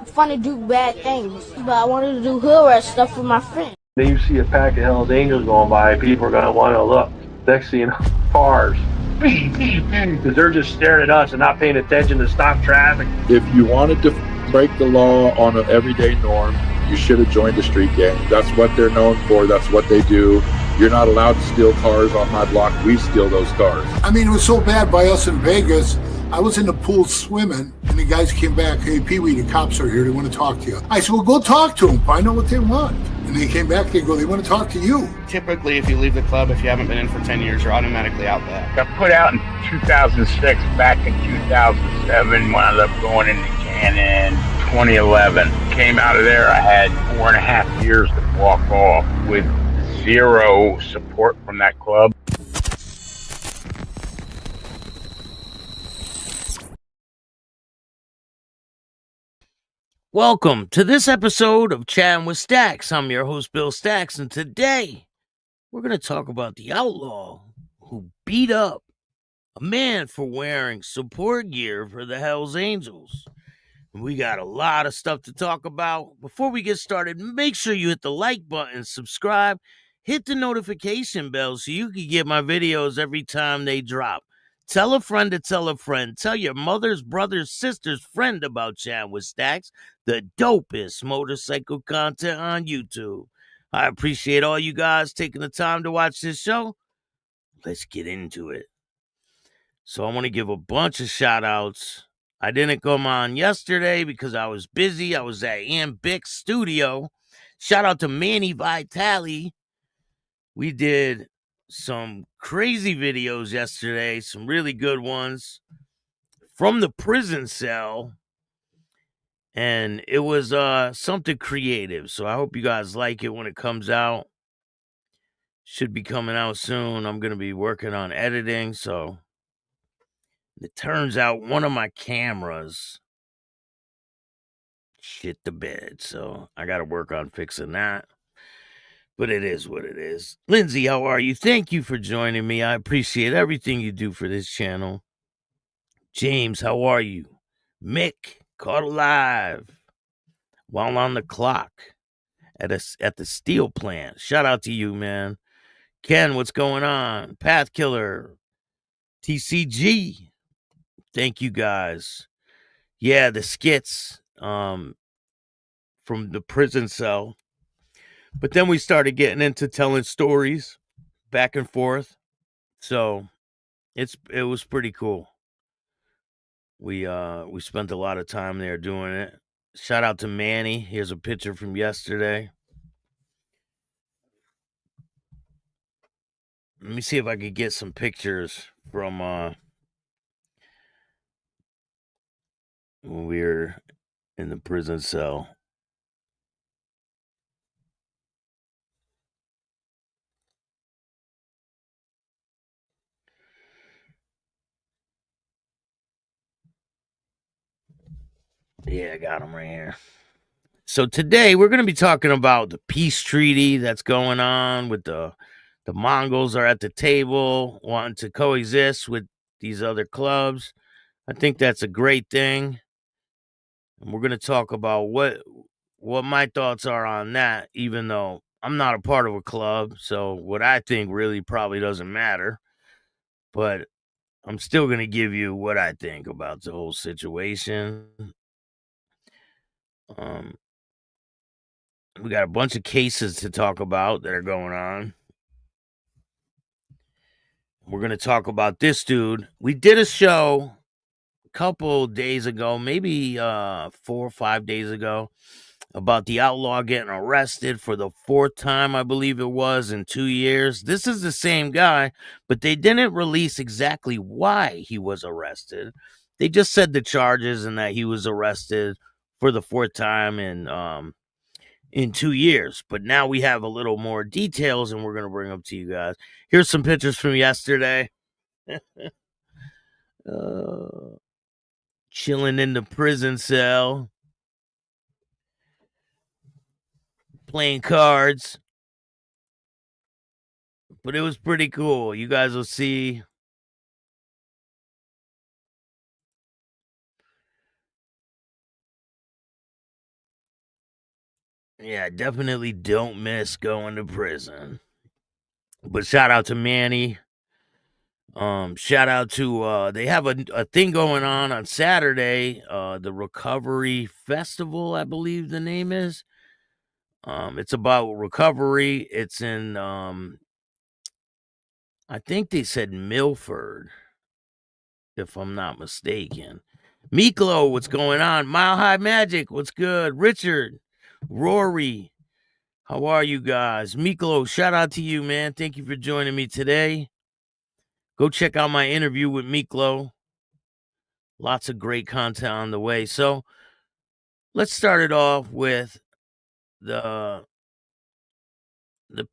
fun to do bad things, but I wanted to do hood rat stuff with my friends. Then you see a pack of Hell's Angels going by, people are going to want to look. Next thing you know, cars. Because they're just staring at us and not paying attention to stop traffic. If you wanted to break the law on an everyday norm, you should have joined a street gang. That's what they're known for. That's what they do. You're not allowed to steal cars on my block. We steal those cars. I mean, it was so bad by us in Vegas. I was in the pool swimming, and the guys came back. Hey, Pee-wee, the cops are here. They want to talk to you. I said, well, go talk to them. Find out what they want. And they came back. They go, they want to talk to you. Typically, if you leave the club, if you haven't been in for 10 years, you're automatically out back. Got put out in 2006. Back in 2007, wound up going into Cannon. 2011. Came out of there. I had 4.5 years to walk off with zero support from that club. Welcome to this episode of Chatting with Stacks. I'm your host, Bill Stacks, and today we're going to talk about the outlaw who beat up a man for wearing support gear for the Hells Angels. We got a lot of stuff to talk about. Before we get started, make sure you hit the like button, subscribe, hit the notification bell so you can get my videos every time they drop. Tell a friend to tell a friend. Tell your mother's, brother's, sister's friend about Chatting with Stacks, the dopest motorcycle content on YouTube. I appreciate all you guys taking the time to watch this show. Let's get into it. So I want to give a bunch of shout outs. I didn't come on yesterday because I was busy. I was at Ambix Studio. Shout out to Manny Vitale. We did some crazy videos yesterday, some really good ones from the prison cell, and it was something creative. So I hope you guys like it when it comes out. Should be coming out soon. I'm going to be working on editing, so it turns out one of my cameras shit the bed, so I got to work on fixing that. But it is what it is. Lindsay, how are you? Thank you for joining me. I appreciate everything you do for this channel. James, how are you? Mick, caught alive while on the clock at the steel plant. Shout out to you, man. Ken, what's going on? Path Killer, TCG. Thank you guys. Yeah, the skits from the prison cell. But then we started getting into telling stories back and forth. So it was pretty cool. We spent a lot of time there doing it. Shout out to Manny. Here's a picture from yesterday. Let me see if I could get some pictures from when we were in the prison cell. Yeah, I got them right here. So today we're going to be talking about the peace treaty that's going on with the Mongols are at the table wanting to coexist with these other clubs. I think that's a great thing. And we're going to talk about what my thoughts are on that, even though I'm not a part of a club. So what I think really probably doesn't matter. But I'm still going to give you what I think about the whole situation. We got a bunch of cases to talk about that are going on. We're going to talk about this dude. We did a show a couple days ago, maybe 4 or 5 days ago, about the outlaw getting arrested for the 4th time, I believe it was, in 2 years. This is the same guy, but they didn't release exactly why he was arrested. They just said the charges and that he was arrested for the 4th time in 2 years. But now we have a little more details, and we're going to bring them to you guys. Here's some pictures from yesterday. Chilling in the prison cell, playing cards. But it was pretty cool. You guys will see. Yeah, definitely don't miss going to prison. But shout out to Manny. Shout out to they have a thing going on Saturday, the Recovery Festival, I believe the name is. It's about recovery. It's in I think they said Milford, if I'm not mistaken. Miklo, what's going on? Mile High Magic, what's good? Richard, Rory, how are you guys? Miklo, shout out to you, man. Thank you for joining me today. Go check out my interview with Miklo. Lots of great content on the way. So let's start it off with the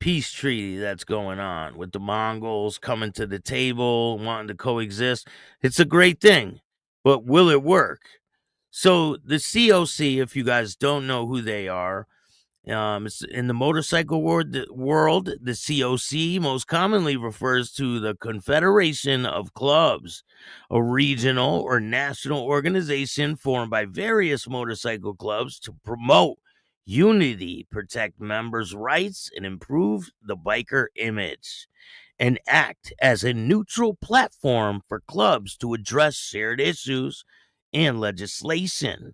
peace treaty that's going on with the Mongols coming to the table, wanting to coexist. It's a great thing, but will it work? So the COC, if you guys don't know who they are, it's in the motorcycle world, the COC most commonly refers to the Confederation of Clubs, a regional or national organization formed by various motorcycle clubs to promote unity, protect members' rights, and improve the biker image, and act as a neutral platform for clubs to address shared issues and legislation.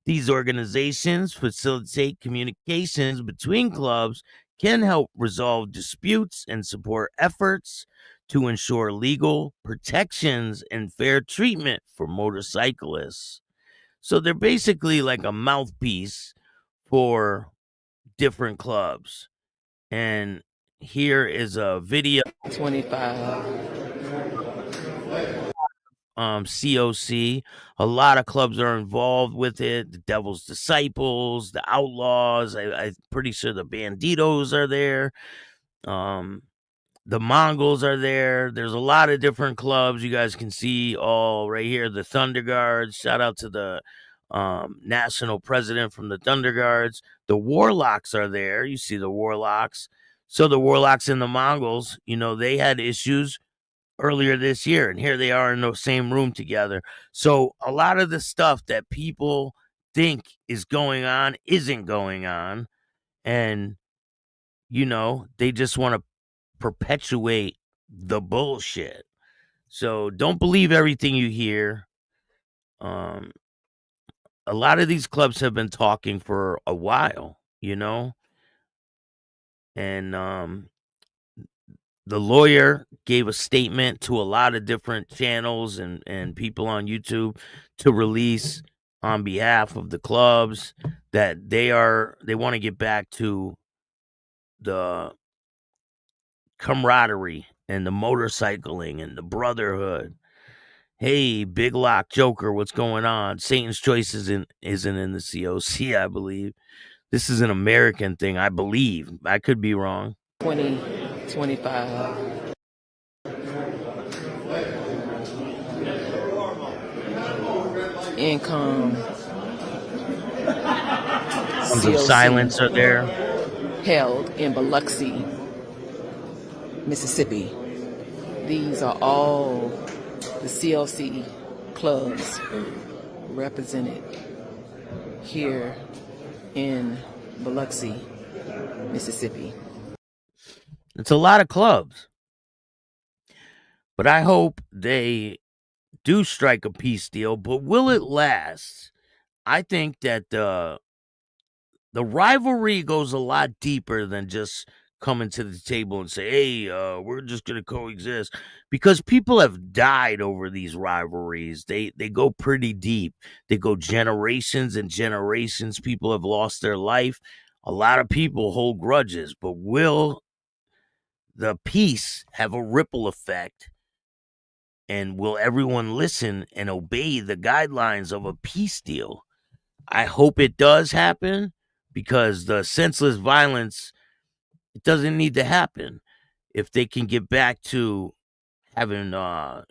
These organizations facilitate communications between clubs, can help resolve disputes, and support efforts to ensure legal protections and fair treatment for motorcyclists. So they're basically like a mouthpiece for different clubs. And here is a video 25. COC. A lot of clubs are involved with it. The Devil's Disciples, the Outlaws. I'm pretty sure the Banditos are there. The Mongols are there. There's a lot of different clubs. You guys can see all right here. The Thunder Guards. Shout out to the national president from the Thunder Guards. The Warlocks are there. You see the Warlocks. So the Warlocks and the Mongols, they had issues earlier this year, and here they are in the same room together. So a lot of the stuff that people think is going on isn't going on, and they just want to perpetuate the bullshit. So don't believe everything you hear. A lot of these clubs have been talking for a while, and the lawyer gave a statement to a lot of different channels and people on YouTube to release on behalf of the clubs that they want to get back to the camaraderie and the motorcycling and the brotherhood. Hey, Big Lock Joker, what's going on? Satan's Choice isn't in the COC, I believe. This is an American thing, I believe. I could be wrong. 2025. Income. Sons of Silence are there. Held in Biloxi, Mississippi. These are all the CLC clubs represented here in Biloxi, Mississippi. It's a lot of clubs. But I hope they do strike a peace deal. But will it last? I think that the rivalry goes a lot deeper than just coming to the table and say, hey, we're just going to coexist. Because people have died over these rivalries. They go pretty deep. They go generations and generations. People have lost their life. A lot of people hold grudges. But will the peace have a ripple effect? And will everyone listen and obey the guidelines of a peace deal? I hope it does happen, because the senseless violence, it doesn't need to happen. If they can get back to having, a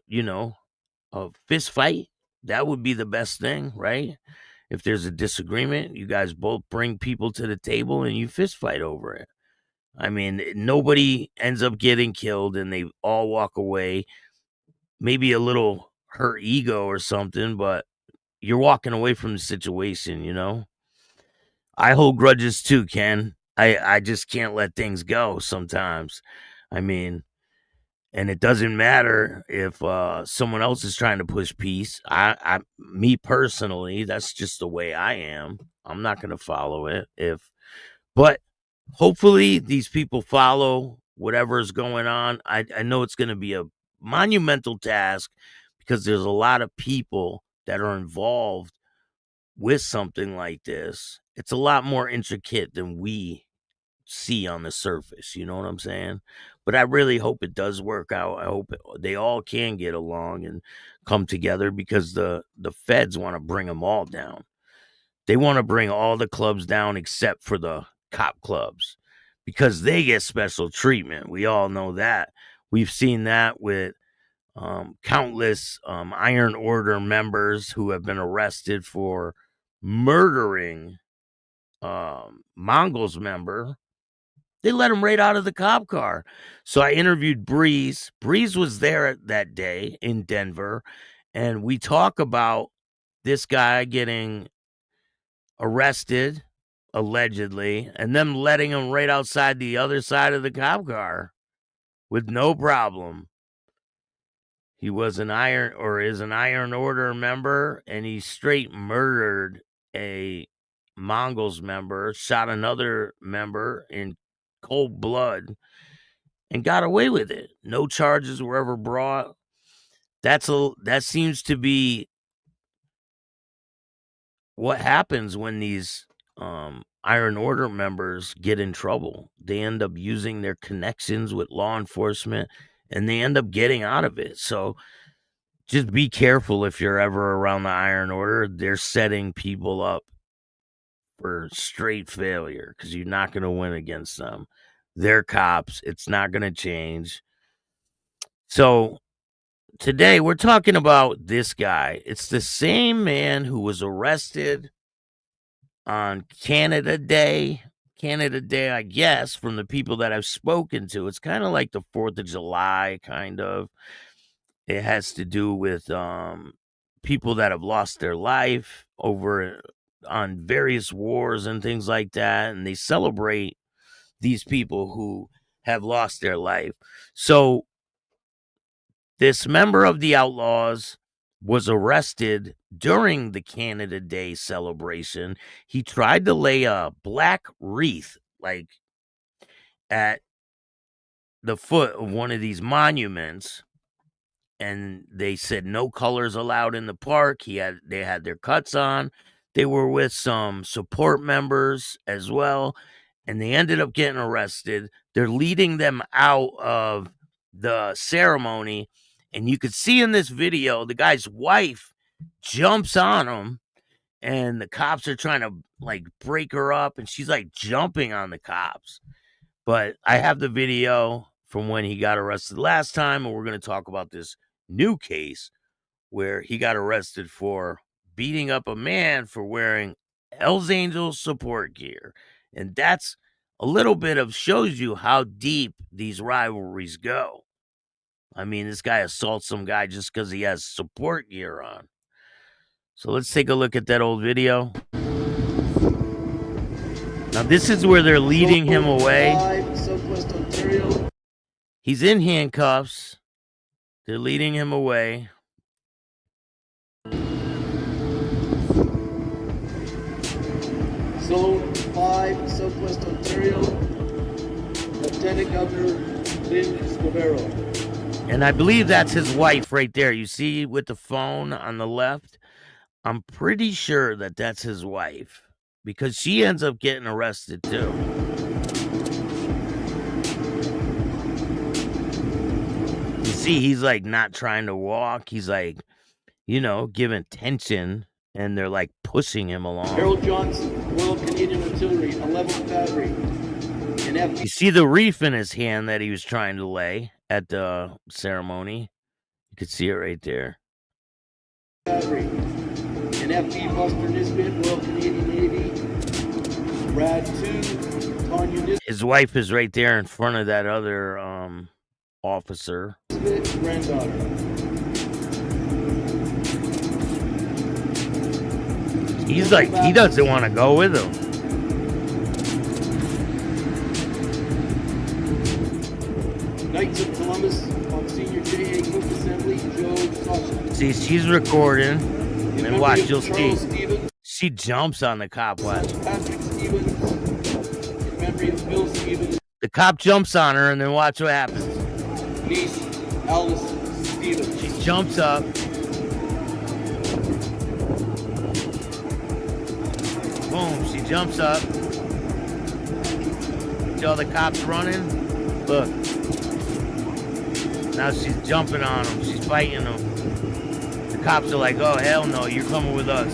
fist fight, that would be the best thing, right? If there's a disagreement, you guys both bring people to the table and you fist fight over it. I mean, nobody ends up getting killed and they all walk away. Maybe a little hurt ego or something, but you're walking away from the situation, I hold grudges too, Ken. I just can't let things go sometimes. I mean, and it doesn't matter if someone else is trying to push peace. Me personally, that's just the way I am. I'm not going to follow it. But hopefully these people follow whatever is going on. I know it's going to be a monumental task because there's a lot of people that are involved with something like this. It's a lot more intricate than we see on the surface. You know what I'm saying? But I really hope it does work out. I hope they all can get along and come together because the feds want to bring them all down. They want to bring all the clubs down except for the cop clubs because they get special treatment. We all know that. We've seen that with countless Iron Order members who have been arrested for murdering Mongols member. They let him right out of the cop car. So I interviewed Breeze. Breeze was there that day in Denver, and we talk about this guy getting arrested, allegedly, and them letting him right outside the other side of the cop car with no problem. He was is an Iron Order member, and he straight murdered a Mongols member, shot another member in cold blood, and got away with it. No charges were ever brought. That seems to be what happens when these Iron Order members get in trouble. They end up using their connections with law enforcement, and they end up getting out of it. So just be careful if you're ever around the Iron Order. They're setting people up for straight failure because you're not going to win against them. They're cops. It's not going to change. So today we're talking about this guy. It's the same man who was arrested on Canada Day, I guess, from the people that I've spoken to. It's kind of like the 4th of July, kind of. It has to do with people that have lost their life over on various wars and things like that, and they celebrate these people who have lost their life. So this member of the Outlaws was arrested during the Canada Day celebration. He tried to lay a black wreath like at the foot of one of these monuments, and they said no colors allowed in the park. They had their cuts on. They were with some support members as well, and they ended up getting arrested. They're leading them out of the ceremony, and you could see in this video, the guy's wife jumps on him, and the cops are trying to like break her up, and she's like jumping on the cops. But I have the video from when he got arrested last time, and we're going to talk about this new case where he got arrested for beating up a man for wearing Hells Angels support gear. And that's a little bit of shows you how deep these rivalries go. I mean, this guy assaults some guy just because he has support gear on. So let's take a look at that old video. Now this is where they're leading him away. He's in handcuffs. They're leading him away. Zone 5, Southwest Ontario, Lieutenant Governor Lynn Scavero. And I believe that's his wife right there. You see with the phone on the left? I'm pretty sure that that's his wife because she ends up getting arrested too. You see, he's like not trying to walk. He's like, giving tension, and they're like pushing him along. Harold Johnson, Royal Canadian Artillery, 11th Battery. You see the wreath in his hand that he was trying to lay at the ceremony. You could see it right there. Battery. An FB Buster Nisbet, Royal Canadian Navy. Brad 2, Tanya Nisbet. His wife is right there in front of that other officer. Nisbet, granddaughter. He's like, he doesn't want to go with him. Knights of Columbus on Senior J.A. Cook Assembly, Joe Sasha. See, she's recording. In And watch, memory you'll of Charles see. Stevens, She jumps on the cop. Watch. Patrick Stevens. In memory of Bill Stevens, The cop jumps on her, and then watch what happens. niece Alice Stevens. She jumps up. Boom, she jumps up. See all the cops running? Look. Now she's jumping on them. She's fighting them. The cops are like, oh, hell no, you're coming with us.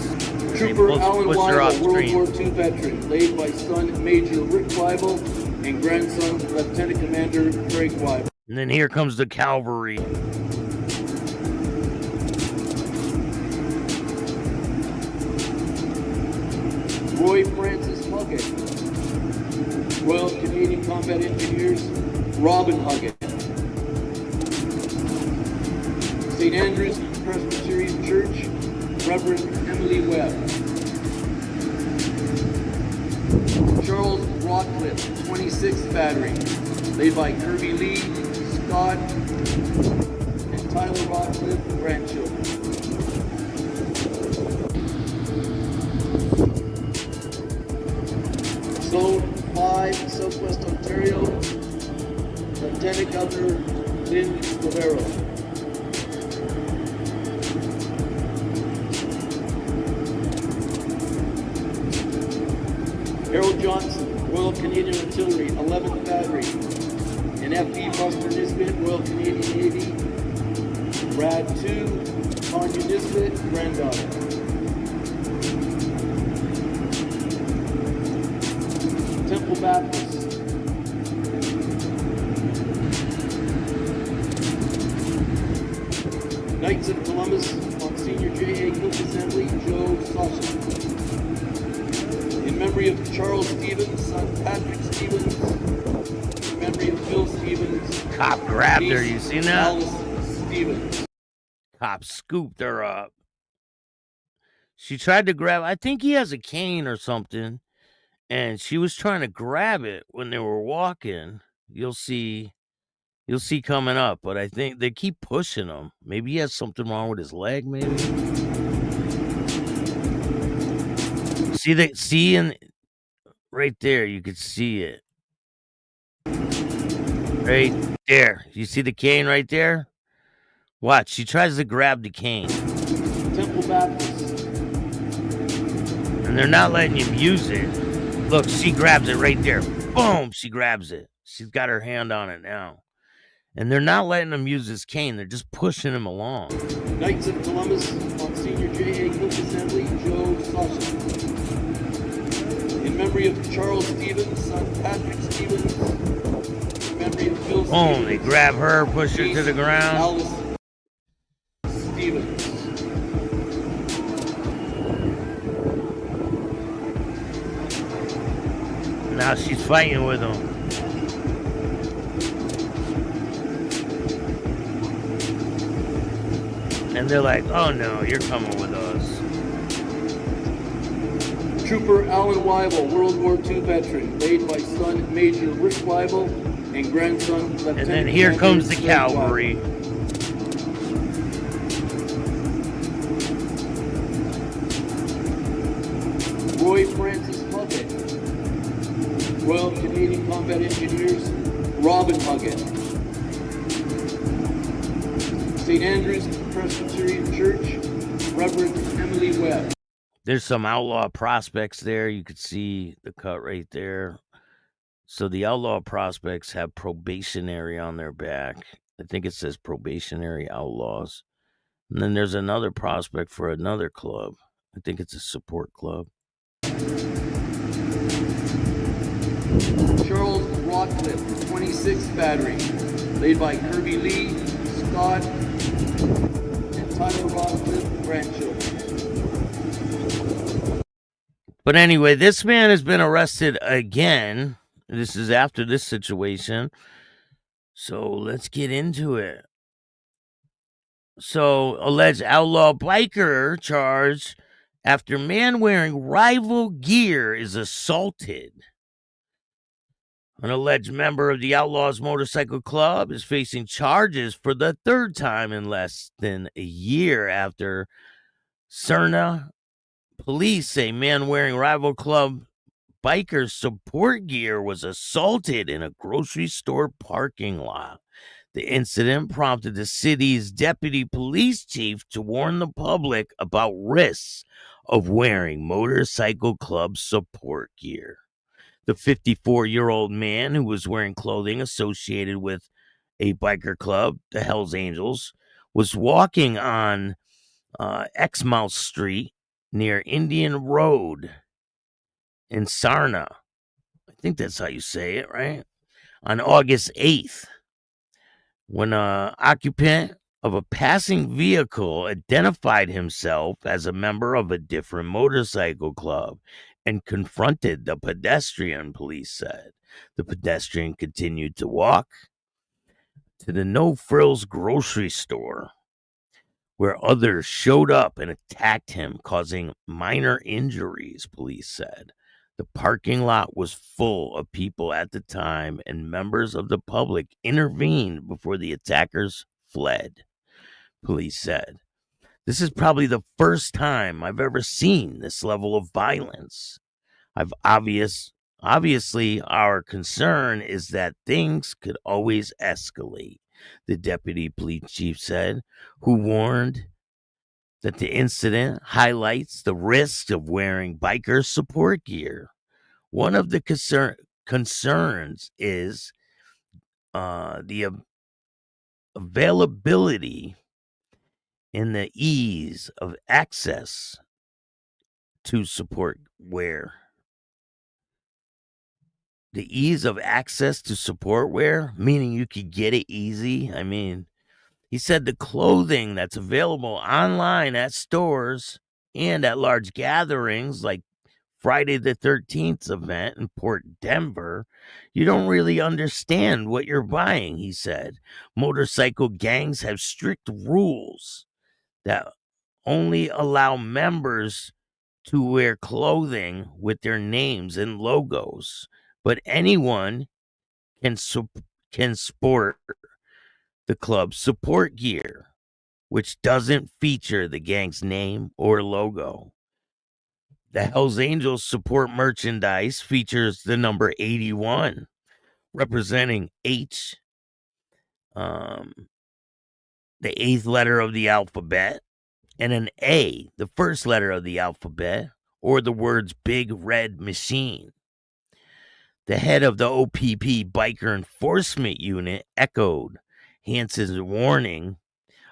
Trooper They Alan push her off Weibel, World screen. War II veteran, laid by son Major Rick Weibel and grandson Lieutenant Commander Craig Weibel. And then here comes the cavalry. Roy Francis Huggett, Royal Canadian Combat Engineers, Robin Huggett. St. Andrew's Presbyterian Church, Reverend Emily Webb. Charles Rockcliffe, 26th Battery, laid by Kirby Lee, Scott, and Tyler Rockcliffe, grandchildren. Zone 5, Southwest Ontario, Lieutenant Governor Lynn Guevara. Harold Johnson, Royal Canadian Artillery, 11th Battery, and F.E. Buster Nisbet, Royal Canadian Navy, Brad 2, Tanya Nisbet, granddaughter. Temple Baptist. Knights of Columbus on Senior J.A. Cook Assembly, Joe Sasha. In memory of Charles Stevens, son Patrick Stevens. In memory of Bill Stevens. Cop grabbed her, niece you seen that? Alice Stevens. Cop scooped her up. She tried to grab, I think he has a cane or something, and she was trying to grab it when they were walking. You'll see coming up, but I think they keep pushing him. Maybe he has something wrong with his leg, maybe. See in right there, you could see it. Right there. You see the cane right there? Watch, she tries to grab the cane. Temple Baptist. And they're not letting him use it. Look, she grabs it right there. Boom, she grabs it. She's got her hand on it now. And they're not letting him use his cane. They're just pushing him along. Knights of Columbus on Senior J.A. Cook Assembly, Joe Sasha. In memory of Charles Stevens, son Patrick Stevens. In memory of Bill Stevens. Boom, they grab her, push her to the ground. Alice Stevens. Now she's fighting with him. And they're like, oh no, you're coming with us. Trooper Alan Weibel, World War II veteran, laid by son Major Rick Weibel and grandson Lieutenant And then here Commander comes the Craig cavalry. Weibel. Roy Francis Huggett, Royal Canadian Combat Engineers, Robin Huggett. St. Andrew's Presbyterian Church, Reverend Emily Webb. There's some outlaw prospects there. You could see the cut right there. So the outlaw prospects have probationary on their back. I think it says probationary outlaws. And then there's another prospect for another club. I think it's a support club. Charles Rockcliffe, 26th Battery, laid by Kirby Lee, Scott, and Tyler Rockcliffe, grandchildren. But anyway, this man has been arrested again. This is after this situation. So let's get into it. So, alleged outlaw biker charged after man wearing rival gear is assaulted. An alleged member of the Outlaws Motorcycle Club is facing charges for the third time in less than a year after Sarnia police say man wearing rival club biker support gear was assaulted in a grocery store parking lot. The incident prompted the city's deputy police chief to warn the public about risks of wearing motorcycle club support gear. The 54-year-old man, who was wearing clothing associated with a biker club, the Hells Angels, was walking on Exmouth Street near Indian Road in Sarnia. I think that's how you say it, right? On August 8th, when an occupant of a passing vehicle identified himself as a member of a different motorcycle club and confronted the pedestrian, police said. The pedestrian continued to walk to the No Frills grocery store, where others showed up and attacked him, causing minor injuries, police said. The parking lot was full of people at the time, and members of the public intervened before the attackers fled, police said. This is probably the first time I've ever seen this level of violence. Obviously, our concern is that things could always escalate, the deputy police chief said, who warned that the incident highlights the risk of wearing biker support gear. One of the concerns is the availability and the ease of access to support wear. The ease of access to support wear, meaning you could get it easy. I mean, he said the clothing that's available online at stores and at large gatherings like Friday the 13th event in Port Denver, you don't really understand what you're buying, he said. Motorcycle gangs have strict rules that only allow members to wear clothing with their names and logos, but anyone can sport the club's support gear, which doesn't feature the gang's name or logo. The Hells Angels support merchandise features the number 81, representing H, the eighth letter of the alphabet, and an A, the first letter of the alphabet, or the words Big Red Machine. The head of the OPP Biker Enforcement Unit echoed Hansen's warning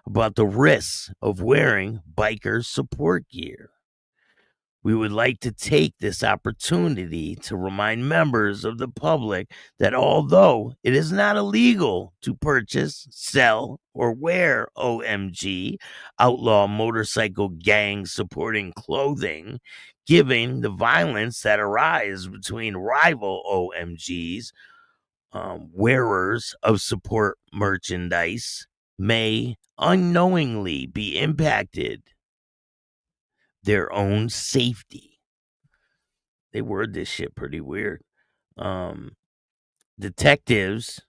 about the risks of wearing biker support gear. We would like to take this opportunity to remind members of the public that although it is not illegal to purchase, sell, or wear OMG, outlaw motorcycle gang supporting clothing, given the violence that arises between rival OMGs, wearers of support merchandise may unknowingly be impacted their own safety. They word this shit pretty weird. Detectives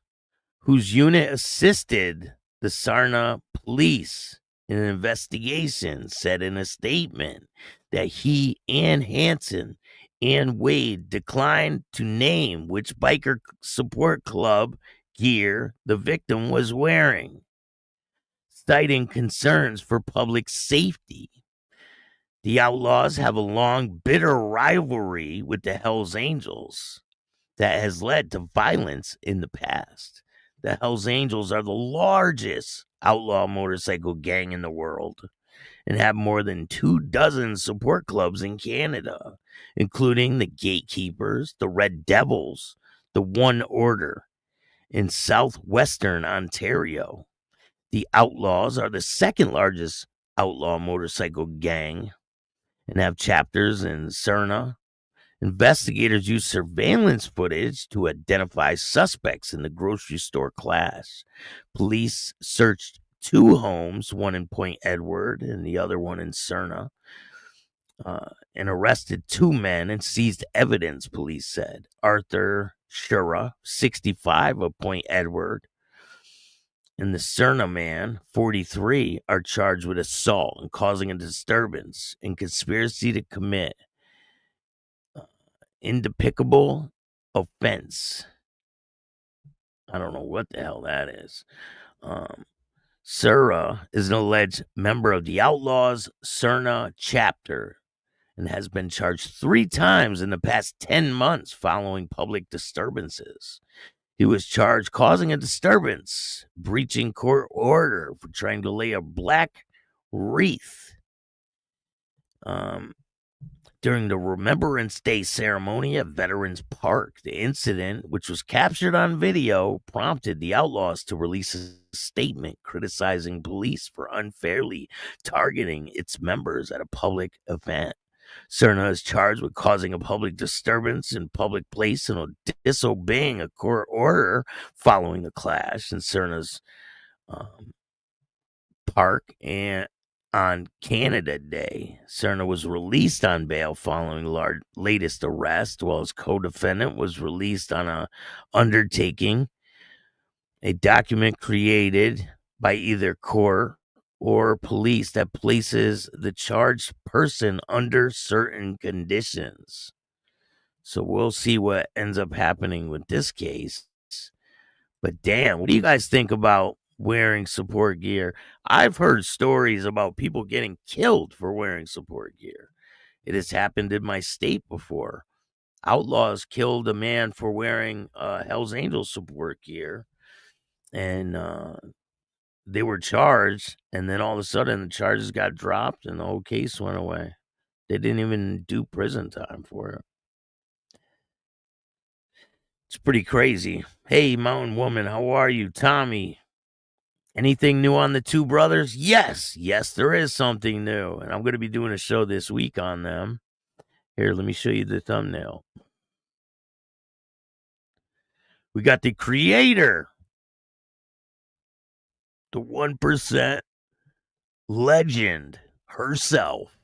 whose unit assisted the Sarnia police in an investigation said in a statement that he and Hansen and Wade declined to name which biker support club gear the victim was wearing, citing concerns for public safety. The Outlaws have a long, bitter rivalry with the Hells Angels that has led to violence in the past. The Hells Angels are the largest outlaw motorcycle gang in the world and have more than 24 support clubs in Canada, including the Gatekeepers, the Red Devils, the One Order in southwestern Ontario. The Outlaws are the second largest outlaw motorcycle gang and have chapters in Sarnia. Investigators use surveillance footage to identify suspects in the grocery store clash. Police searched 2 homes, one in Point Edward and the other one in Sarnia, and arrested 2 men and seized evidence, police said. Arthur Shura, 65, of Point Edward, and the Sarnia man, 43, are charged with assault and causing a disturbance and conspiracy to commit indepicable offense. I don't know what the hell that is. Sarnia is an alleged member of the Outlaws Sarnia chapter and has been charged 3 times in the past 10 months following public disturbances. He was charged causing a disturbance, breaching court order for trying to lay a black wreath during the Remembrance Day ceremony at Veterans Park. The incident, which was captured on video, prompted the Outlaws to release a statement criticizing police for unfairly targeting its members at a public event. Sarnia is charged with causing a public disturbance in public place and disobeying a court order following the clash in Sarnia's park and on Canada Day. Sarnia was released on bail following the latest arrest, while his co-defendant was released on a undertaking, a document created by either court or police that places the charged person under certain conditions. So we'll see what ends up happening with this case. But damn, what do you guys think about wearing support gear? I've heard stories about people getting killed for wearing support gear. It has happened in my state before. Outlaws killed a man for wearing Hell's Angels support gear, and they were charged, and then all of a sudden the charges got dropped and the whole case went away. They didn't even do prison time for it. It's pretty crazy. Hey, Mountain Woman, how are you? Tommy, anything new on the two brothers? Yes, there is something new, and I'm going to be doing a show this week on them. Here, let me show you the thumbnail. We got the creator, the 1% legend herself,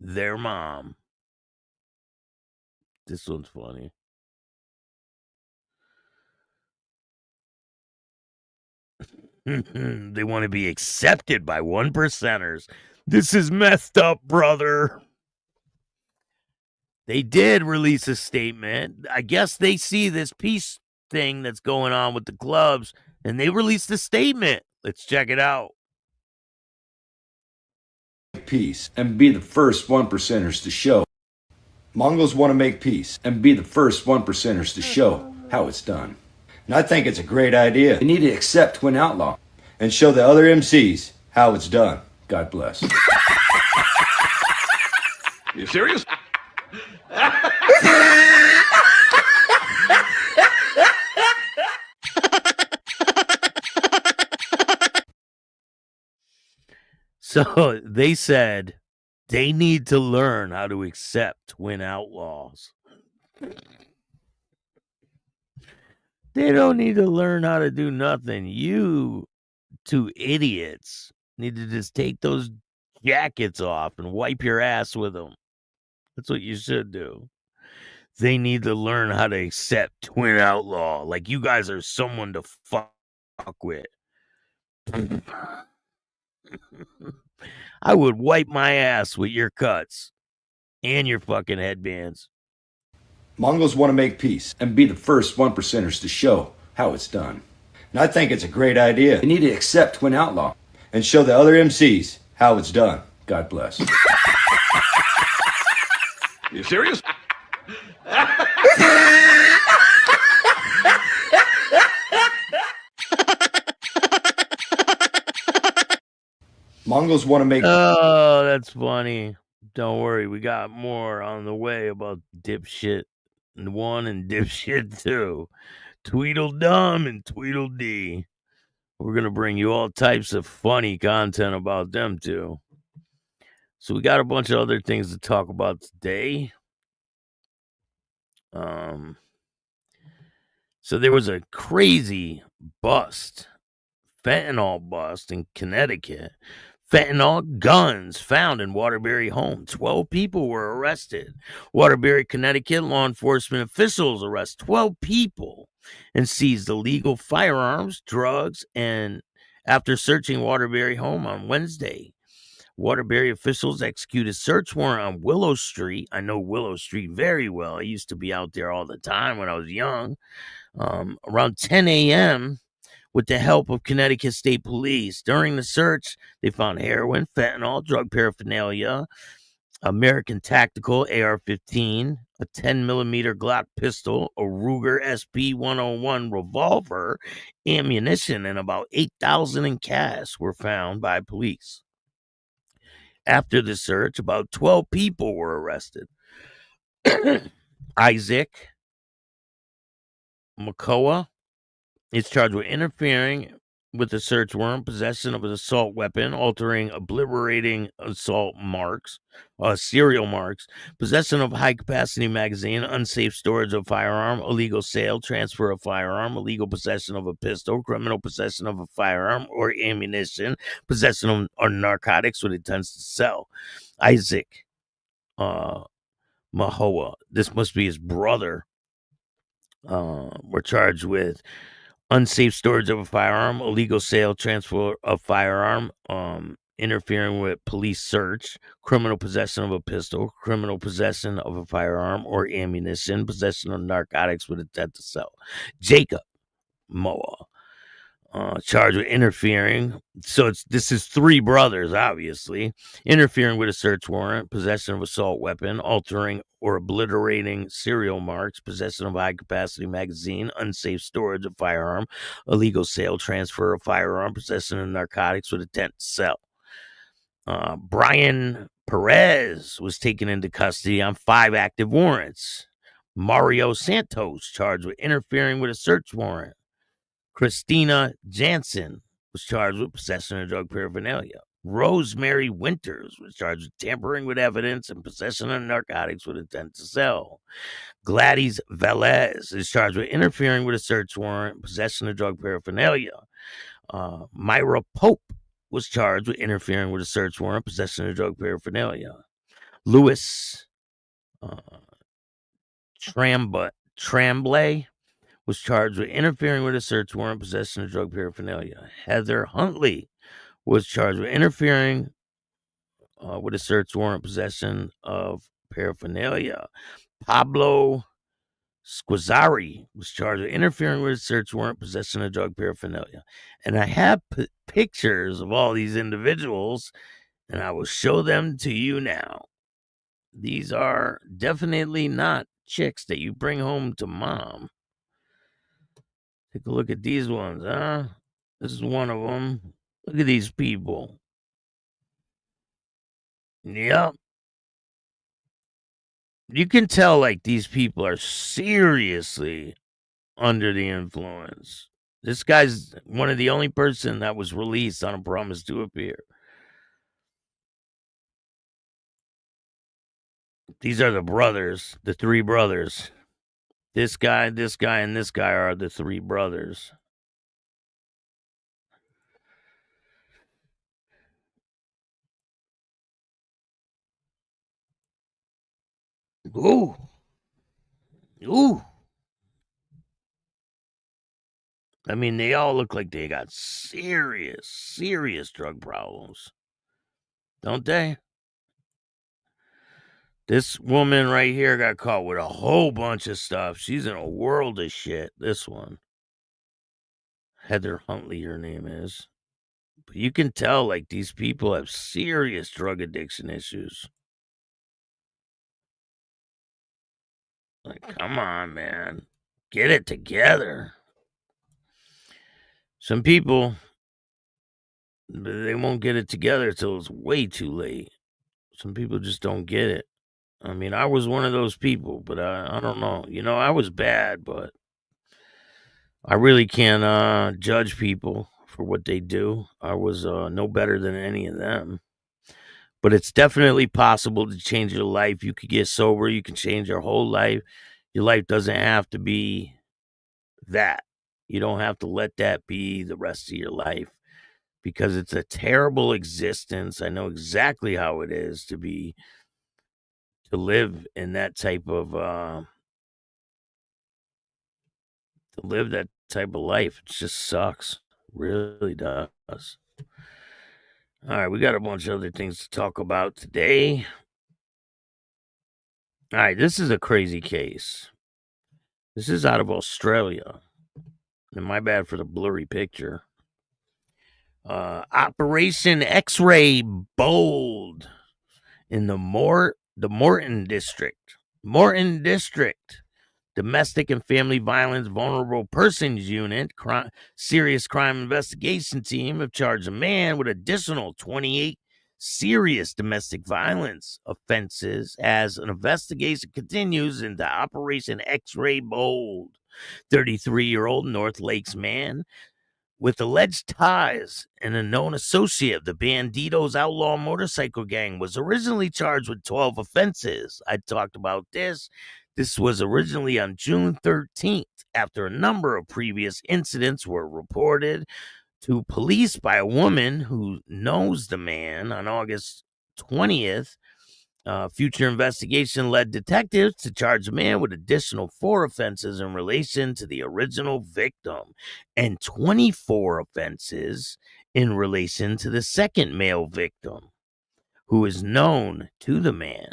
their mom. This one's funny. They want to be accepted by 1%ers. This is messed up, brother. They did release a statement. I guess they see this peace thing that's going on with the clubs, and they released a statement. Let's check it out. Peace and be the first 1%ers to show. Mongols want to make peace and be the first 1%ers to show how it's done. And I think it's a great idea. You need to accept Twin Outlaw and show the other MCs how it's done. God bless. You serious? So they said they need to learn how to accept Twin Outlaws. They don't need to learn how to do nothing. You two idiots need to just take those jackets off and wipe your ass with them. That's what you should do. They need to learn how to accept Twin Outlaw. Like you guys are someone to fuck with. I would wipe my ass with your cuts and your fucking headbands. Mongols want to make peace and be the first 1%ers to show how it's done. And I think it's a great idea. You need to accept Twin Outlaw and show the other MCs how it's done. God bless. You serious? Mongols want to make... Oh, that's funny. Don't worry, we got more on the way about dipshit 1 and dipshit 2. Tweedledum and Tweedledee. We're going to bring you all types of funny content about them too. So we got a bunch of other things to talk about today. So there was a crazy bust, fentanyl bust in Connecticut. Fentanyl guns found in Waterbury home. 12 people were arrested. Waterbury, Connecticut, law enforcement officials arrest 12 people and seize illegal firearms, drugs, and after searching Waterbury home on Wednesday, Waterbury officials executed a search warrant on Willow Street. I know Willow Street very well. I used to be out there all the time when I was young. Around 10 a.m., with the help of Connecticut State Police. During the search, they found heroin, fentanyl, drug paraphernalia, American Tactical AR-15, a 10-millimeter Glock pistol, a Ruger SP-101 revolver, ammunition, and about $8,000 in cash were found by police. After the search, about 12 people were arrested. Isaac Makoa is charged with interfering with the search warrant, possession of an assault weapon, altering, obliterating assault marks, serial marks, possession of high-capacity magazine, unsafe storage of firearm, illegal sale, transfer of firearm, illegal possession of a pistol, criminal possession of a firearm or ammunition, possession of narcotics with intent to sell. Isaac Mahoa, this must be his brother, were charged with unsafe storage of a firearm, illegal sale, transfer of firearm, interfering with police search, criminal possession of a pistol, criminal possession of a firearm or ammunition, possession of narcotics with intent to sell. Jacob Moa, charged with interfering. So this is three brothers, obviously. Interfering with a search warrant, possession of assault weapon, altering or obliterating serial marks, possession of high-capacity magazine, unsafe storage of firearm, illegal sale, transfer of firearm, possession of narcotics with intent to sell. Brian Perez was taken into custody on 5 active warrants. Mario Santos, charged with interfering with a search warrant. Christina Jansen was charged with possession of drug paraphernalia. Rosemary Winters was charged with tampering with evidence and possession of narcotics with intent to sell. Gladys Velez is charged with interfering with a search warrant, possession of drug paraphernalia. Myra Pope was charged with interfering with a search warrant, possession of drug paraphernalia. Louis Tremblay was charged with interfering with a search warrant, possession of drug paraphernalia. Heather Huntley was charged with interfering with a search warrant, possession of paraphernalia. Pablo Squazzari was charged with interfering with a search warrant, possession of drug paraphernalia. And I have pictures of all these individuals, and I will show them to you now. These are definitely not chicks that you bring home to mom. Take a look at these ones, huh? This is one of them. Look at these people. Yep. You can tell, like, these people are seriously under the influence. This guy's one of the only person that was released on a promise to appear. These are the brothers, the 3 brothers. This guy, and this guy are the 3 brothers. Ooh. Ooh. I mean, they all look like they got serious drug problems. Don't they? This woman right here got caught with a whole bunch of stuff. She's in a world of shit. This one. Heather Huntley, her name is. But you can tell, like, these people have serious drug addiction issues. Like, come on, man. Get it together. Some people, they won't get it together till it's way too late. Some people just don't get it. I mean, I was one of those people, but I don't know. You know, I was bad, but I really can't judge people for what they do. I was no better than any of them. But it's definitely possible to change your life. You could get sober. You can change your whole life. Your life doesn't have to be that. You don't have to let that be the rest of your life. because it's a terrible existence. I know exactly how it is to live in that type of life. It just sucks. Really does. All right, we got a bunch of other things to talk about today. All right, this is a crazy case. This is out of Australia. And my bad for the blurry picture. Operation X-Ray Bold in the Morton District. Morton District. Domestic and Family Violence Vulnerable Persons Unit, Serious Crime Investigation Team have charged a man with additional 28 serious domestic violence offenses as an investigation continues into Operation X-Ray Bold. 33-year-old North Lakes man with alleged ties and a known associate of the Banditos Outlaw motorcycle gang was originally charged with 12 offenses. I talked about this. This was originally on June 13th after a number of previous incidents were reported to police by a woman who knows the man. On August 20th, future investigation led detectives to charge a man with additional 4 offenses in relation to the original victim and 24 offenses in relation to the second male victim, who is known to the man.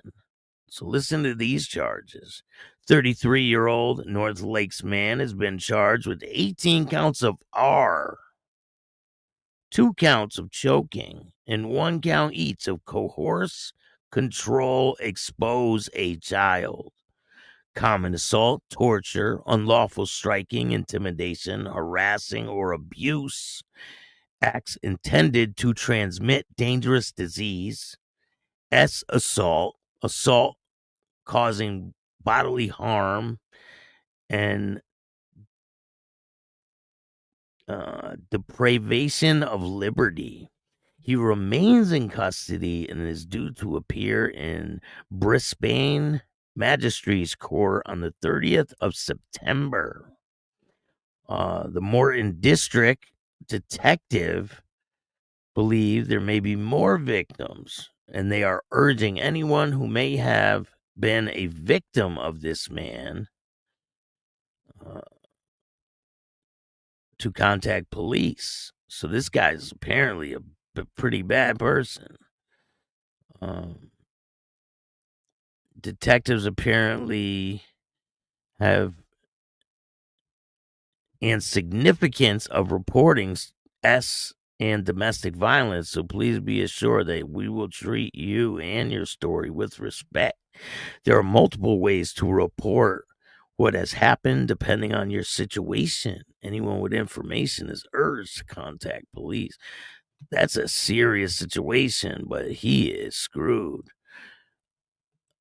So listen to these charges. 33-year-old North Lakes man has been charged with 18 counts of R, 2 counts of choking, and 1 count each of coerce, control, expose a child, common assault, torture, unlawful striking, intimidation, harassing, or abuse, acts intended to transmit dangerous disease, assault causing bodily harm, and deprivation of liberty. He remains in custody and is due to appear in Brisbane Magistrates Court on the 30th of September. The Morton District detective believe there may be more victims, and they are urging anyone who may have been a victim of this man to contact police. So this guy's apparently a pretty bad person. Detectives apparently have and significance of reporting and domestic violence, so please be assured that we will treat you and your story with respect. There are multiple ways to report what has happened depending on your situation. Anyone with information is urged to contact police. That's a serious situation, but he is screwed.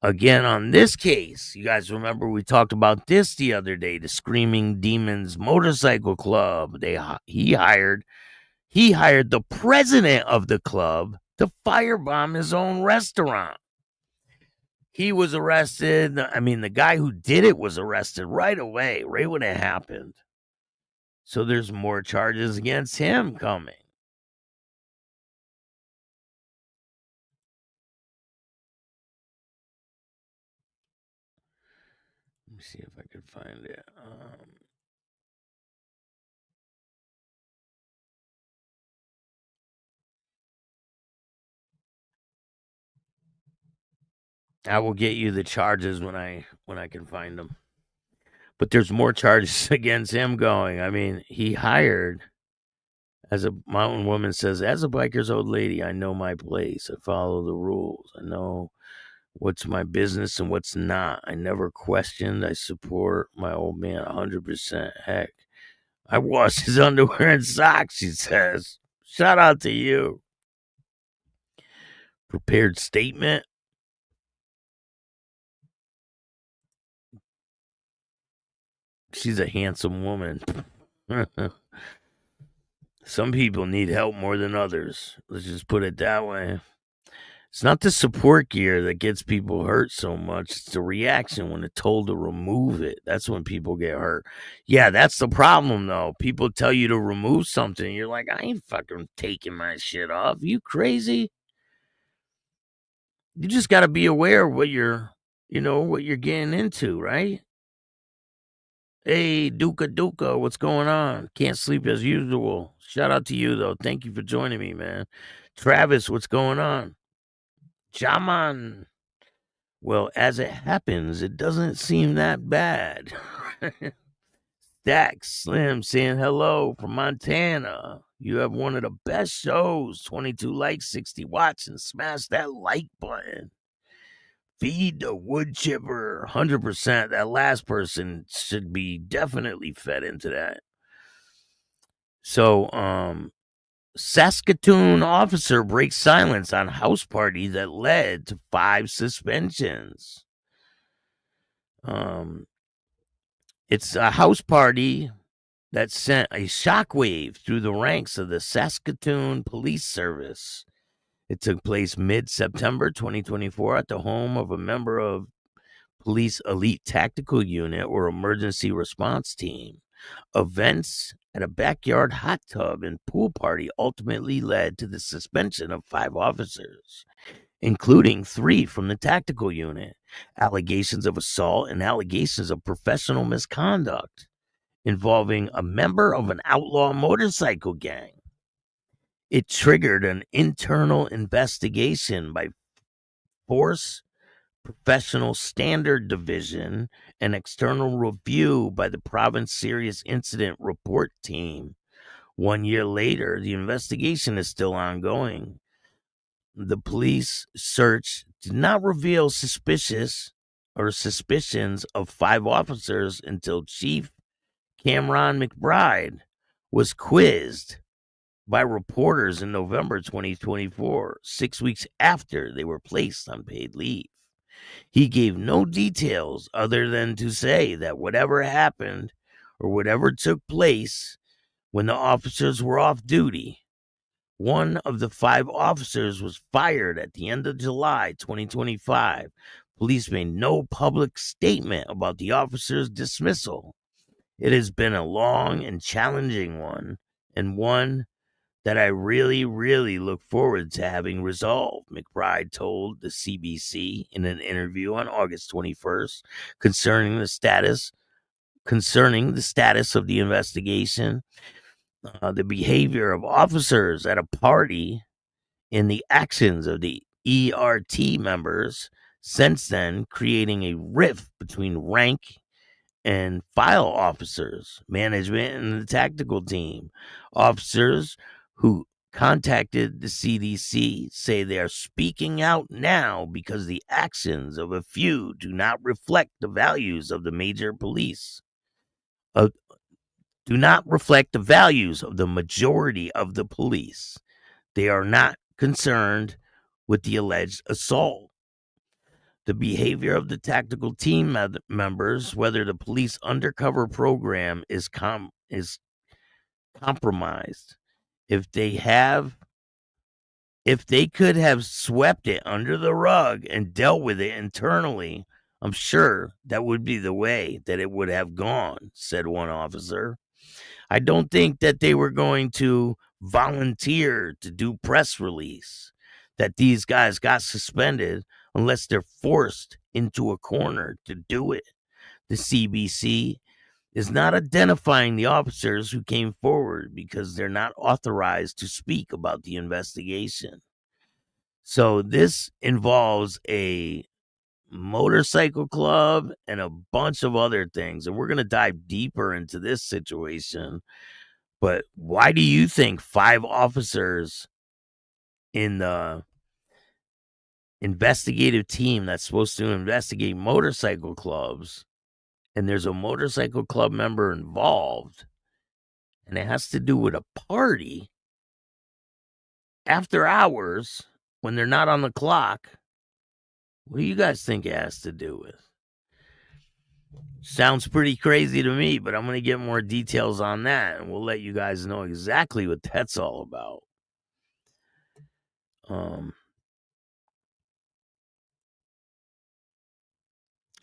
Again, on this case, you guys remember we talked about this the other day, the Screaming Demons Motorcycle Club. He hired the president of the club to firebomb his own restaurant. He was arrested. I mean, the guy who did it was arrested right away, right when it happened. So there's more charges against him coming. Let me see if I can find it. I will get you the charges when I can find them. But there's more charges against him going. I mean, he hired, as a mountain woman says, as a biker's old lady, I know my place. I follow the rules. I know what's my business and what's not. I never questioned. I support my old man 100%. Heck, I wash his underwear and socks, she says. Shout out to you. Prepared statement. She's a handsome woman. Some people need help more than others. Let's just put it that way. It's not the support gear that gets people hurt so much. It's the reaction when they're told to remove it. That's when people get hurt. Yeah, that's the problem, though. People tell you to remove something. You're like, I ain't fucking taking my shit off. You crazy? You just got to be aware of what you're getting into, right? Hey, Duka, what's going on? Can't sleep as usual. Shout out to you, though. Thank you for joining me, man. Travis, what's going on? Jaman. Well, as it happens, it doesn't seem that bad. Dax Slim saying hello from Montana. You have one of the best shows. 22 likes, 60 watts, and smash that like button. Feed the wood chipper. 100%. That last person should be definitely fed into that. So, Saskatoon officer breaks silence on house party that led to 5 suspensions. It's a house party that sent a shockwave through the ranks of the Saskatoon Police Service. It took place mid-September 2024 at the home of a member of Police Elite Tactical Unit or Emergency Response Team. Events at a backyard hot tub and pool party ultimately led to the suspension of 5 officers, including 3 from the tactical unit, allegations of assault and allegations of professional misconduct involving a member of an outlaw motorcycle gang. It triggered an internal investigation by Force Professional Standard Division and external review by the Province Serious Incident Report Team. 1 year later, the investigation is still ongoing. The police search did not reveal suspicions of 5 officers until Chief Cameron McBride was quizzed by reporters in November 2024, 6 weeks after they were placed on paid leave. He gave no details other than to say that whatever happened or whatever took place when the officers were off duty, one of the 5 officers was fired at the end of July 2025. Police made no public statement about the officer's dismissal. It has been a long and challenging one, and one that I really, really look forward to having resolved, McBride told the CBC in an interview on August 21st concerning the status of the investigation. The behavior of officers at a party and the actions of the ERT members since then, creating a rift between rank and file officers, management, and the tactical team. Officers who contacted the CDC say they are speaking out now because the actions of a few do not reflect the values of the major police. Do not reflect the values of the majority of the police. They are not concerned with the alleged assault. The behavior of the tactical team members, whether the police undercover program is compromised. If they could have swept it under the rug and dealt with it internally, I'm sure that would be the way that it would have gone, said one officer. I don't think that they were going to volunteer to do press release that these guys got suspended unless they're forced into a corner to do it. The CBC is not identifying the officers who came forward because they're not authorized to speak about the investigation. So this involves a motorcycle club and a bunch of other things, and we're going to dive deeper into this situation. But why do you think 5 officers in the investigative team that's supposed to investigate motorcycle clubs, and there's a motorcycle club member involved, and it has to do with a party after hours when they're not on the clock? What do you guys think it has to do with? Sounds pretty crazy to me, but I'm going to get more details on that, and we'll let you guys know exactly what that's all about.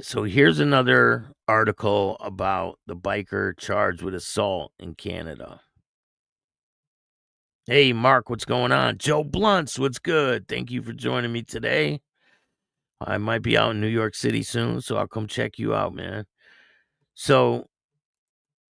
So here's another article about the biker charged with assault in Canada. Hey, Mark, what's going on? Joe Blunts, what's good? Thank you for joining me today. I might be out in New York City soon, so I'll come check you out, man. So,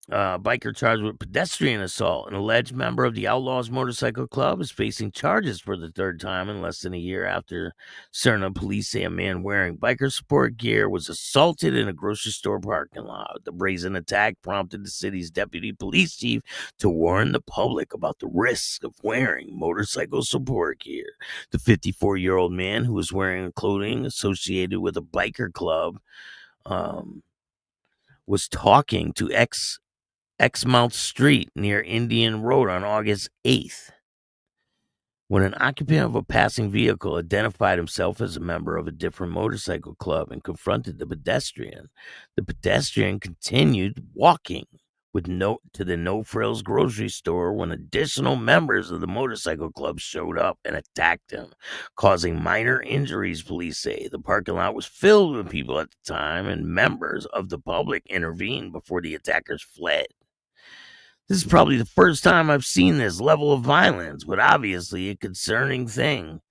biker charged with pedestrian assault. An alleged member of the Outlaws motorcycle club is facing charges for the third time in less than a year after Sarnia police say a man wearing biker support gear was assaulted in a grocery store parking lot. The brazen attack prompted the city's deputy police chief to warn the public about the risks of wearing motorcycle support gear. The 54-year-old man, who was wearing clothing associated with a biker club, was talking to Exmouth Street near Indian Road on August 8th, when an occupant of a passing vehicle identified himself as a member of a different motorcycle club and confronted the pedestrian. The pedestrian continued walking to the No Frills grocery store when additional members of the motorcycle club showed up and attacked him, causing minor injuries, police say. The parking lot was filled with people at the time, and members of the public intervened before the attackers fled. This is probably the first time I've seen this level of violence, but obviously a concerning thing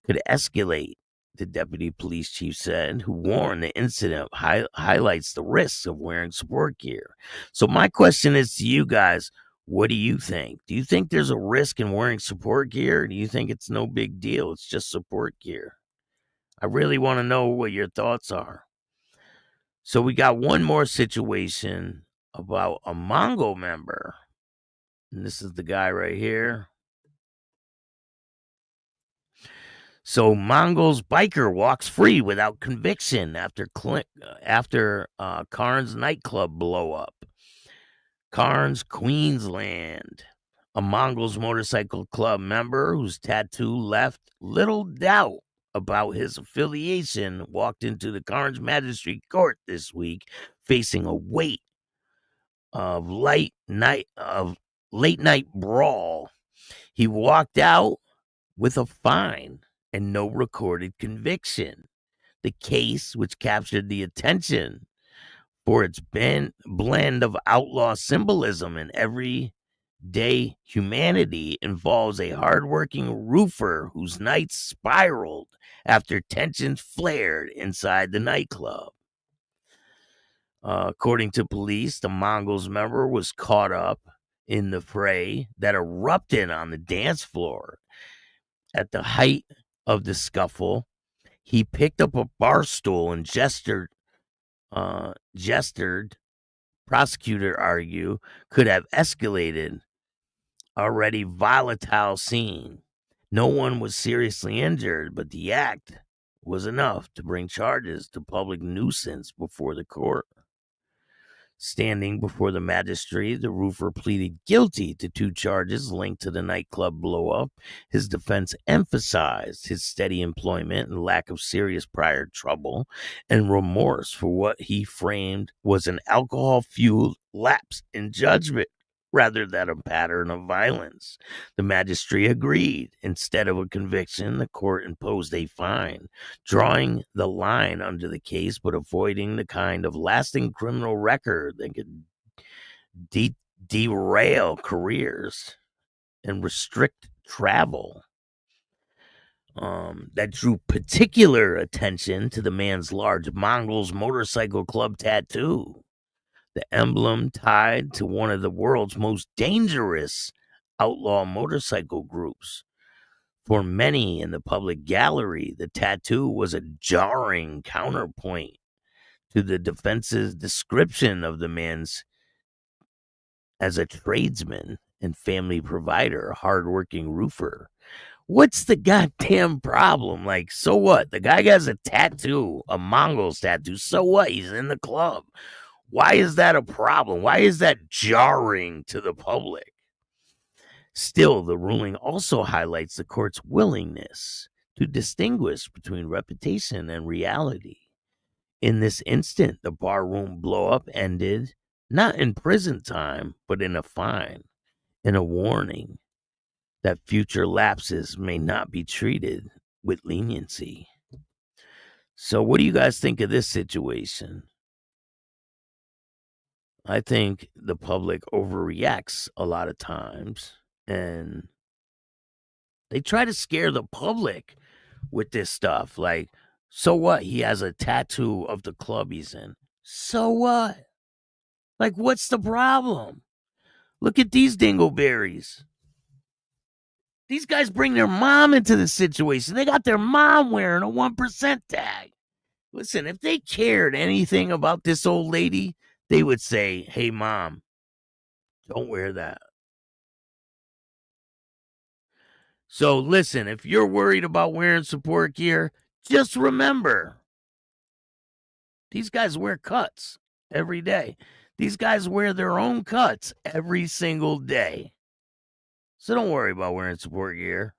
could escalate, the deputy police chief said, who warned the incident highlights the risks of wearing support gear. So my question is to you guys, what do you think? Do you think there's a risk in wearing support gear? Or do you think it's no big deal? It's just support gear. I really want to know what your thoughts are. So we got one more situation about a Mongo member. And this is the guy right here. So Mongo's biker walks free without conviction after Carnes nightclub blow up. Carnes, Queensland. A Mongo's motorcycle club member whose tattoo left little doubt about his affiliation walked into the Carnes Magistrate Court this week facing a weight of late night brawl. He walked out with a fine and no recorded conviction. The case, which captured the attention for its blend of outlaw symbolism and everyday humanity, involves a hardworking roofer whose nights spiraled after tensions flared inside the nightclub. According to police, the Mongols member was caught up in the fray that erupted on the dance floor. At the height of the scuffle, he picked up a bar stool and gestured, prosecutor argue, could have escalated already volatile scene. No one was seriously injured, but the act was enough to bring charges to public nuisance before the court. Standing before the magistrate, the roofer pleaded guilty to 2 charges linked to the nightclub blow-up. His defense emphasized his steady employment and lack of serious prior trouble and remorse for what he framed was an alcohol-fueled lapse in judgment rather than a pattern of violence. The magistrate agreed. Instead of a conviction, the court imposed a fine, drawing the line under the case but avoiding the kind of lasting criminal record that could derail careers and restrict travel. That drew particular attention to the man's large Mongols motorcycle club tattoo, the emblem tied to one of the world's most dangerous outlaw motorcycle groups. For many in the public gallery, the tattoo was a jarring counterpoint to the defense's description of the man's as a tradesman and family provider, hardworking roofer. What's the goddamn problem? Like, so what? The guy has a tattoo, a Mongols tattoo. So what? He's in the club. Why is that a problem? Why is that jarring to the public? Still, the ruling also highlights the court's willingness to distinguish between reputation and reality. In this instant, the barroom blow-up ended not in prison time, but in a fine and a warning that future lapses may not be treated with leniency. So what do you guys think of this situation? I think the public overreacts a lot of times, and they try to scare the public with this stuff. Like, so what? He has a tattoo of the club he's in. So what? Like, what's the problem? Look at these dingleberries. These guys bring their mom into the situation. They got their mom wearing a 1% tag. Listen, if they cared anything about this old lady, they would say, hey, Mom, don't wear that. So listen, if you're worried about wearing support gear, just remember, these guys wear cuts every day. These guys wear their own cuts every single day. So don't worry about wearing support gear.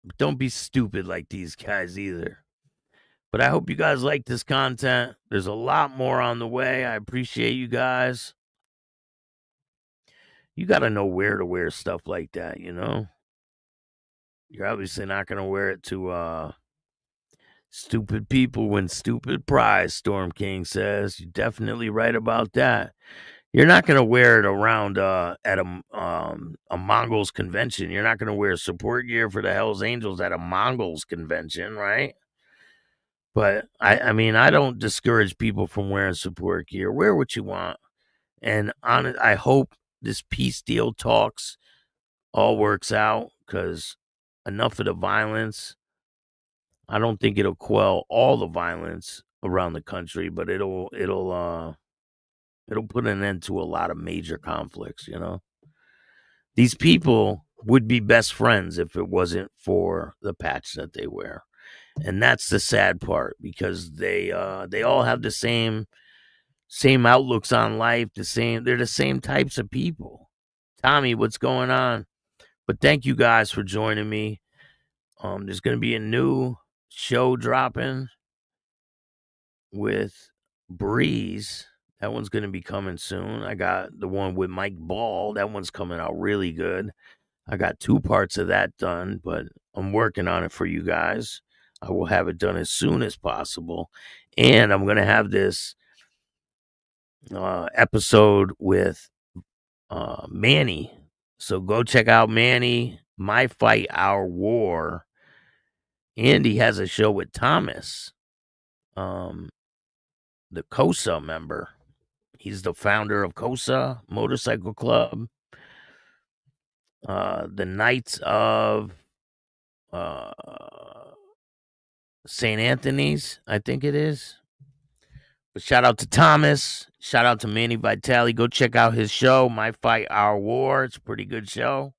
But don't be stupid like these guys either. But I hope you guys like this content. There's a lot more on the way. I appreciate you guys. You got to know where to wear stuff like that, you know? You're obviously not going to wear it to stupid people win stupid prize, Storm King says. You're definitely right about that. You're not going to wear it around at a Mongols convention. You're not going to wear support gear for the Hells Angels at a Mongols convention, right? But, I mean, I don't discourage people from wearing support gear. Wear what you want. And I hope this peace deal talks all works out, because enough of the violence. I don't think it'll quell all the violence around the country, but it'll put an end to a lot of major conflicts, you know? These people would be best friends if it wasn't for the patch that they wear. And that's the sad part, because they all have the same outlooks on life, they're the same types of people. Tommy, what's going on? But thank you guys for joining me. There's going to be a new show dropping with Breeze. That one's going to be coming soon. I got the one with Mike Ball. That one's coming out really good. I got 2 parts of that done, but I'm working on it for you guys. I will have it done as soon as possible. And I'm going to have this episode with Manny. So go check out Manny, My Fight, Our War. And he has a show with Thomas, the COSA member. He's the founder of COSA Motorcycle Club. The Knights of St. Anthony's, I think it is. But shout out to Thomas. Shout out to Manny Vitale. Go check out his show, My Fight, Our War. It's a pretty good show.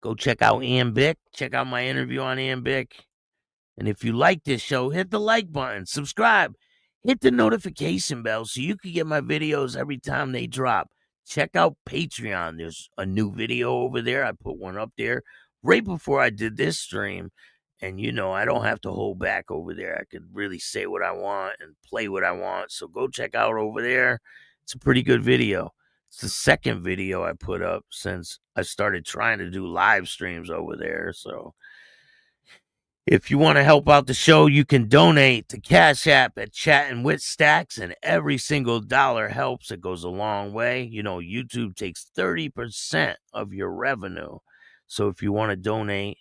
Go check out Ambic. Check out my interview on Ambic. And if you like this show, hit the like button. Subscribe. Hit the notification bell so you can get my videos every time they drop. Check out Patreon. There's a new video over there. I put one up there right before I did this stream. And, you know, I don't have to hold back over there. I could really say what I want and play what I want. So go check out over there. It's a pretty good video. It's the second video I put up since I started trying to do live streams over there. So if you want to help out the show, you can donate to Cash App at Chatting with Stacks, and every single dollar helps. It goes a long way. You know, YouTube takes 30% of your revenue. So if you want to donate,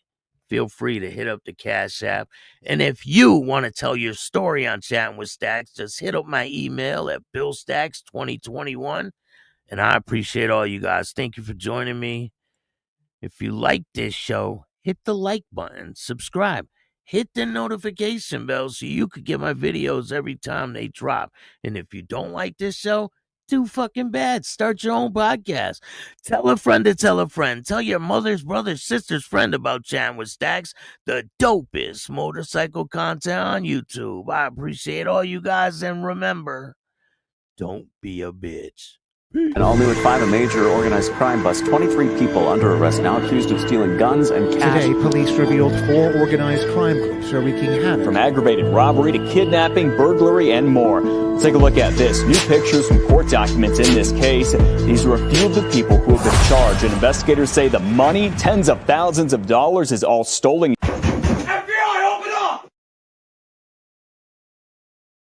feel free to hit up the Cash App. And if you want to tell your story on Chatting with Stacks, just hit up my email at billstacks2021. And I appreciate all you guys. Thank you for joining me. If you like this show, hit the like button, subscribe, hit the notification bell so you could get my videos every time they drop. And if you don't like this show, too fucking bad. Start your own podcast. Tell a friend to tell a friend. Tell your mother's, brother's, sister's friend about Chatting with Stacks, the dopest motorcycle content on YouTube. I appreciate all you guys, and remember, don't be a bitch. And all new at 5, a major organized crime bust. 23 people under arrest now accused of stealing guns and cash. Today, police revealed 4 organized crime groups are wreaking havoc. From aggravated robbery to kidnapping, burglary, and more. Let's take a look at this. New pictures from court documents in this case. These are a few of the people who have been charged. And investigators say the money, tens of thousands of dollars, is all stolen.